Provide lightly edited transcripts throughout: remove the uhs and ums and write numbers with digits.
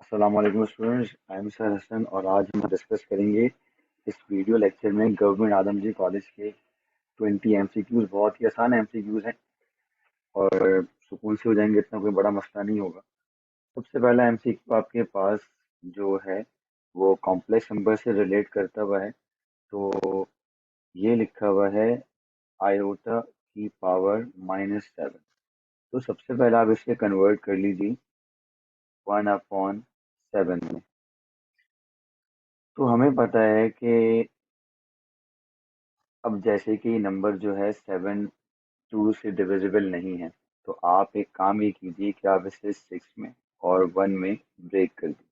अस्सलाम वालेकुम students, I am sir Hasan और आज हम डिस्कस करेंगे इस वीडियो लेक्चर में गवर्नमेंट आदमजी कॉलेज के 20 एमसीक्यूज। बहुत ही आसान एमसीक्यूज हैं और सुकून से हो जाएंगे, इतना कोई बड़ा मसला नहीं होगा। सबसे पहला एमसीक्यू आपके पास जो है वो कॉम्प्लेक्स नंबर से रिलेट करता हुआ है। तो ये लिखा हुआ है आयोटा की पावर -7। तो सबसे पहले आप इसे कन्वर्ट कर लीजिए 1/7 में। तो हमें पता है कि अब जैसे कि नंबर जो है 7 2 से डिविजिबल नहीं है, तो आप एक काम ये कीजिए कि आप इसे 6 में और 1 में ब्रेक कर दीजिए।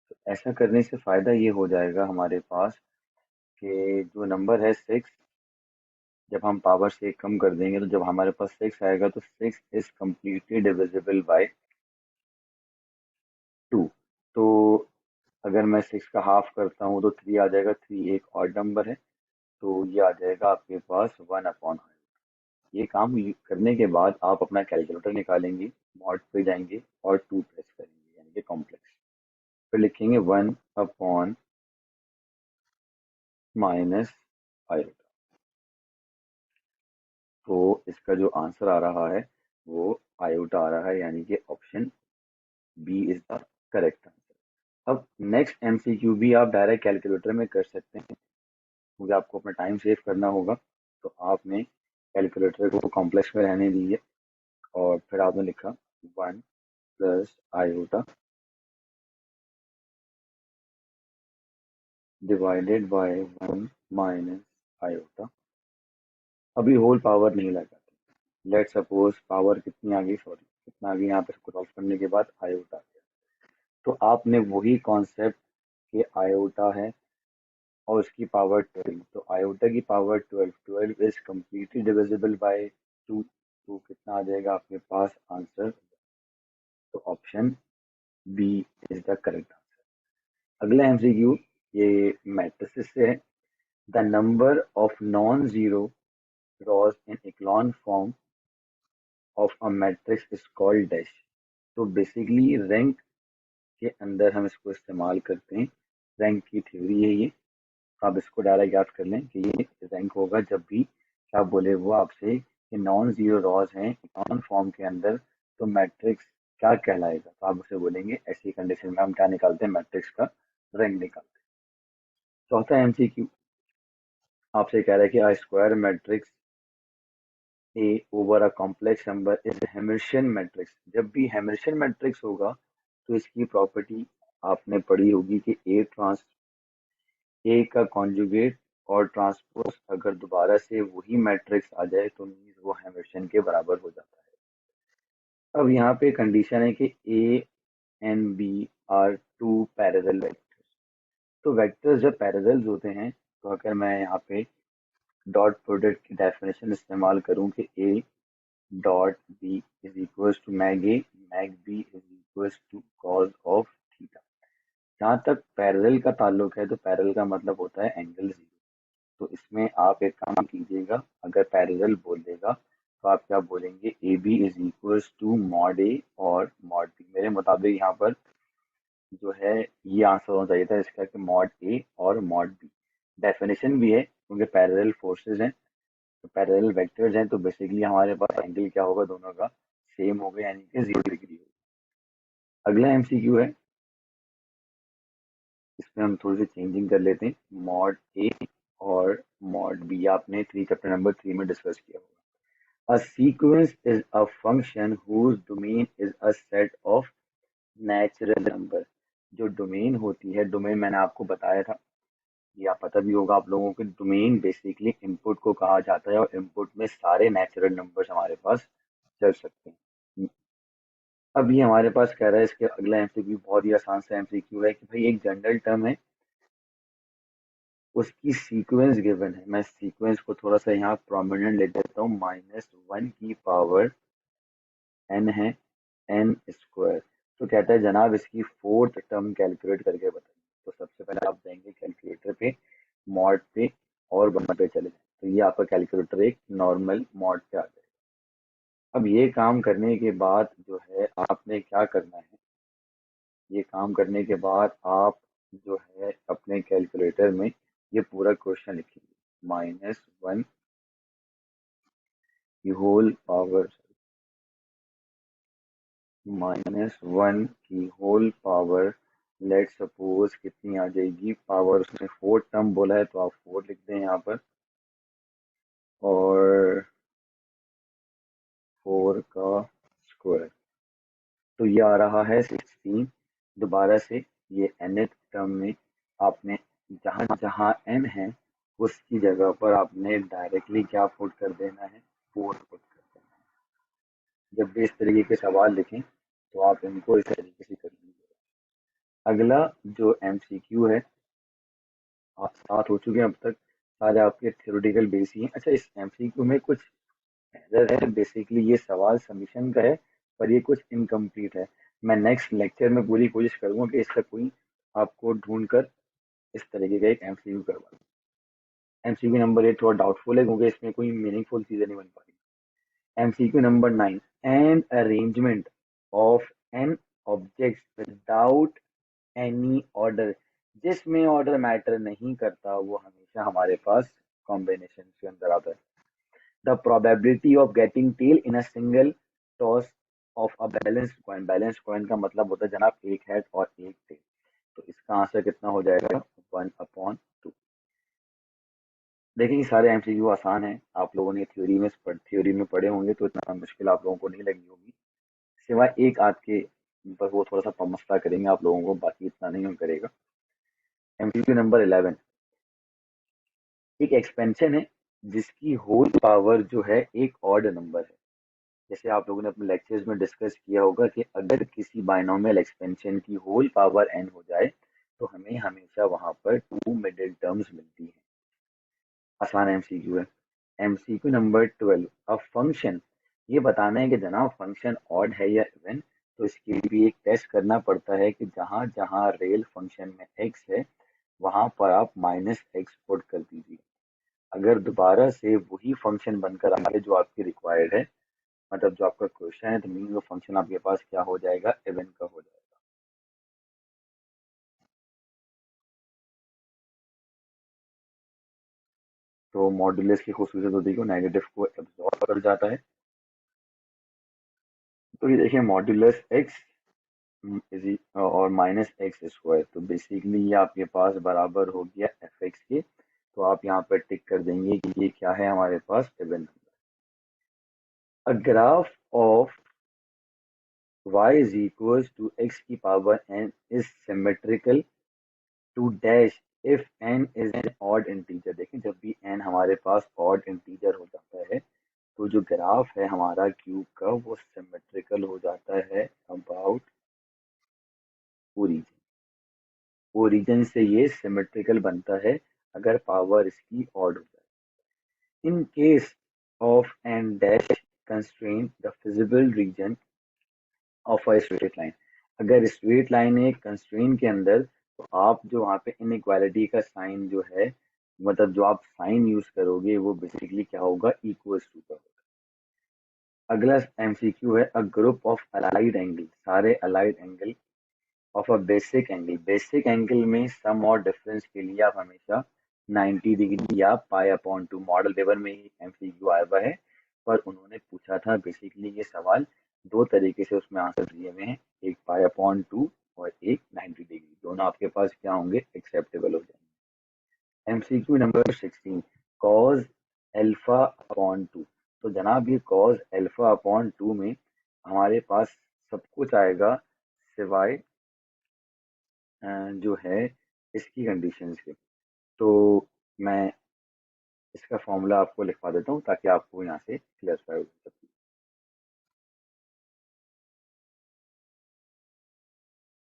तो ऐसा करने से फ़ायदा ये हो जाएगा हमारे पास कि जो नंबर है 6, जब हम पावर से कम कर देंगे तो जब हमारे पास 6 आएगा तो 6 इज कम्प्लीटली डिविजिबल बाय 2। तो अगर मैं 6 का हाफ करता हूँ तो 3 आ जाएगा। 3 एक ऑड नंबर है, तो ये आ जाएगा आपके पास 1/। ये काम करने के बाद आप अपना कैलकुलेटर निकालेंगे, मॉड पे जाएंगे और 2 प्रेस करेंगे यानी कि कॉम्प्लेक्स। फिर लिखेंगे 1/-आयोटा। तो इसका जो आंसर आ रहा है वो आयोटा आ रहा है, यानी कि option B is the correct answer. अब नेक्स्ट एमसीक्यू भी आप डायरेक्ट कैलकुलेटर में कर सकते हैं, क्योंकि आपको अपना टाइम सेव करना होगा। तो आपने कैलकुलेटर को कॉम्प्लेक्स में रहने दीजिए और फिर आपने लिखा 1 + डिवाइडेड बाय 1 - आयोटा। अभी होल पावर नहीं लगाते। लेट सपोज पावर कितनी आ गई, सॉरी कितना आ गई, यहाँ पे क्रॉस करने के बाद आयोटा आ गया। तो आपने वही कॉन्सेप्ट के आयोटा है और उसकी पावर 12, तो आयोटा की power 12, 12 is completely divisible by 2। तो कितना आ जाएगा आपके पास आंसर? तो option B is the correct answer. अगला एमसीक्यू ये मैट्रिसेस से है। The number of non zero rows in echelon form of a matrix is called dash। तो बेसिकली रैंक के अंदर हम इसको इस्तेमाल करते हैं। रैंक की थ्योरी है ये। आप इसको डायरेक्ट याद कर लें कि ये रैंक होगा जब भी क्या बोले वो आपसे कि नॉन जीरो रॉज हैं echelon फॉर्म के अंदर, तो मैट्रिक्स क्या कहलाएगा। तो आप उसे बोलेंगे, ऐसी कंडीशन में हम क्या निकालते हैं, मैट्रिक्स का रैंक निकालते हैं। चौथा एमसीक्यू आपसे कह रहा है कि a square matrix A over a complex number is हेमर्शियन मैट्रिक्स। जब भी हेमर्शियन मैट्रिक्स होगा तो इसकी प्रॉपर्टी आपने पढ़ी होगी कि ए का कॉन्जुगेट और ट्रांसपोज अगर दोबारा से वही मैट्रिक्स आ जाए तो मीन्स वो हेमर्शियन के बराबर हो जाता है। अब यहाँ पे कंडीशन है कि A and B are two parallel vectors. तो वेक्टर्स जब पैरेलल होते हैं तो अगर मैं यहाँ पे डॉट प्रोडक्ट की डेफिनेशन इस्तेमाल करूँ कि A dot B is equals to mag A mag B is equals to cos of theta. जहाँ तक पैरेलल का ताल्लुक है तो पैरेलल का मतलब होता है एंगल जीरो। तो इसमें आप एक काम कीजिएगा, अगर पैरेलल बोल देगा तो आप क्या बोलेंगे, A B is equals to mod A और मॉड बी। मेरे मुताबिक यहाँ पर जो है ये आंसर होना चाहिए था इसका कि मॉड ए और मॉड बी। डेफिनेशन भी है क्योंकि पैरेलल फोर्सेस हैं, तो पैरेलल वेक्टर्स हैं, तो बेसिकली हमारे पास एंगल क्या होगा, दोनों का सेम होगा यानी कि 0 डिग्री होगा। अगला एमसीक्यू है, इसमें हम थोड़ी सी चेंजिंग कर लेते हैं। मॉड ए और मॉड बी आपने चैप्टर नंबर 3 में डिस्कस किया होगा। A sequence is a function whose domain is a set of natural number. जो डोमेन होती है, डोमेन मैंने आपको बताया था, या पता भी होगा आप लोगों के, डोमेन बेसिकली इनपुट को कहा जाता है और इनपुट में सारे नेचुरल नंबर्स हमारे पास चल सकते हैं। अब ये हमारे पास कह रहा है, इसके अगला एमसीक्यू बहुत ही आसान सा एमसीक्यू है कि भाई एक जनरल टर्म है, उसकी सीक्वेंस गिवन है। मैं सीक्वेंस को थोड़ा सा यहाँ प्रोमिनेंट ले देता हूँ। -1 की पावर n है, n स्क्वायर। तो कहता है जनाब इसकी फोर्थ टर्म कैलकुलेट करके बताइए। तो सबसे पहले आप जाएंगे कैलकुलेटर पे, मॉड पे और 1 पे चले जाएं, तो ये आपका कैलकुलेटर एक नॉर्मल मॉड पे आ जाएगा। अब ये काम करने के बाद जो है आपने क्या करना है, ये काम करने के बाद आप जो है अपने कैलकुलेटर में ये पूरा क्वेश्चन लिखेंगे। -1 की होल पावर, -1 की होल पावर, लेट सपोज कितनी आ जाएगी पावर, उसने 4 टर्म बोला है तो आप 4 लिख दें यहाँ पर, और 4 का स्क्वायर, तो ये आ रहा है 16। दोबारा से ये nth टर्म में आपने जहाँ जहाँ n है उसकी जगह पर आपने डायरेक्टली क्या पुट कर देना है, 4 पुट कर देना है। जब भी इस तरीके के सवाल लिखें तो आप इनको इस तरीके से कर लीजिए। अगला जो एमसीक्यू है, आप 7 हो चुके हैं अब तक, सारे आपके थ्योरेटिकल बेस ही हैं। अच्छा, इस एमसीक्यू में कुछ एरर है, बेसिकली ये सवाल सबमिशन का है पर ये कुछ इनकम्प्लीट है। मैं नेक्स्ट लेक्चर में पूरी कोशिश करूंगा कि इसका कोई आपको ढूंढ कर इस तरीके का एक एमसीक्यू करवा दूं। एमसीक्यू नंबर 8 थोड़ा डाउटफुल है क्योंकि इसमें कोई मीनिंगफुल चीजें नहीं बन पाई। MCQ number 9, n arrangement of n object without any order, जिसमें ऑर्डर मैटर नहीं करता वो हमेशा हमारे पास कॉम्बिनेशन के अंदर आता है। The probability of getting tail in a single toss of a balanced coin, balanced coin का मतलब होता है जनाब एक हेड और एक टेल, तो इसका आंसर कितना हो जाएगा, 1/2। देखिए ये सारे एमसीक्यू आसान हैं, आप लोगों ने थ्योरी में पढ़े होंगे तो इतना मुश्किल आप लोगों को नहीं लगी होगी, सिवाय एक आध के, बस वो थोड़ा सा मसला करेंगे आप लोगों को, बाकी इतना नहीं हो करेगा। एमसीक्यू नंबर 11, एक एक्सपेंशन है जिसकी होल पावर जो है एक ऑड नंबर है। जैसे आप लोगों ने अपने लेक्चर्स में डिस्कस किया होगा कि अगर किसी बाइनोमियल एक्सपेंशन की होल पावर n हो जाए तो हमें हमेशा वहां पर 2 मिडिल टर्म्स मिलती हैं। आसान एमसीक्यू है। एमसीक्यू नंबर 12, अब फंक्शन, ये बताना है कि जनाब फंक्शन ऑड है या इवन, तो इसके लिए भी एक टेस्ट करना पड़ता है कि जहां जहां रियल फंक्शन में x है वहां पर आप -x पुट कर दीजिए। अगर दोबारा से वही फंक्शन बनकर आए जो आपकी रिक्वायर्ड है, मतलब जो आपका क्वेश्चन है, तो मीन वो फंक्शन आपके पास क्या हो जाएगा, इवन का हो जाएगा। तो मॉड्यूलस की खूबसूरत होती है कि नेगेटिव को एब्जॉर्ब कर जाता है। तो ये देखिए मॉड्यूलस एक्स इज और -x², तो बेसिकली ये आपके पास बराबर हो गया fx के, तो आप यहाँ पर टिक कर देंगे कि ये क्या है हमारे पास, even number. A graph of y is equals to x की power n is symmetrical to dash if n is an odd integer। देखें जब भी n हमारे पास odd integer हो जाता है तो जो ग्राफ है हमारा क्यूब का वो सिमेट्रिकल हो जाता है अबाउट ओरिजिन। ओरिजिन से ये सिमेट्रिकल बनता है अगर पावर इसकी ऑड हो जाए। In case of n dash constraint the feasible region of a straight line, अगर स्ट्रेट लाइन है कंस्ट्रेन के अंदर तो आप जो वहाँ पे इनइक्वालिटी का साइन जो है, मतलब जो आप साइन यूज करोगे वो बेसिकली क्या होगा, इक्वल्स टू का होगा। अगला एमसीक्यू है, a group of allied angle, सारे allied angle of a basic angle, basic angle में सम और डिफरेंस के लिए आप हमेशा 90 डिग्री या π/2, मॉडल पेपर में ही एमसीक्यू आया हुआ है, पर उन्होंने पूछा था बेसिकली ये सवाल दो तरीके से उसमें आंसर दिए हुए हैं, एक π/2 और एक 90 डिग्री, दोनों आपके पास क्या होंगे, एक्सेप्टेबल हो जाएंगे। एमसीक्यू नंबर 16, कॉज α/2, तो जनाब ये कॉज α/2 में हमारे पास सब कुछ आएगा सिवाय जो है इसकी कंडीशंस के। तो मैं इसका फॉर्मूला आपको लिखवा देता हूँ ताकि आपको यहाँ से क्लियरफाई हो सके।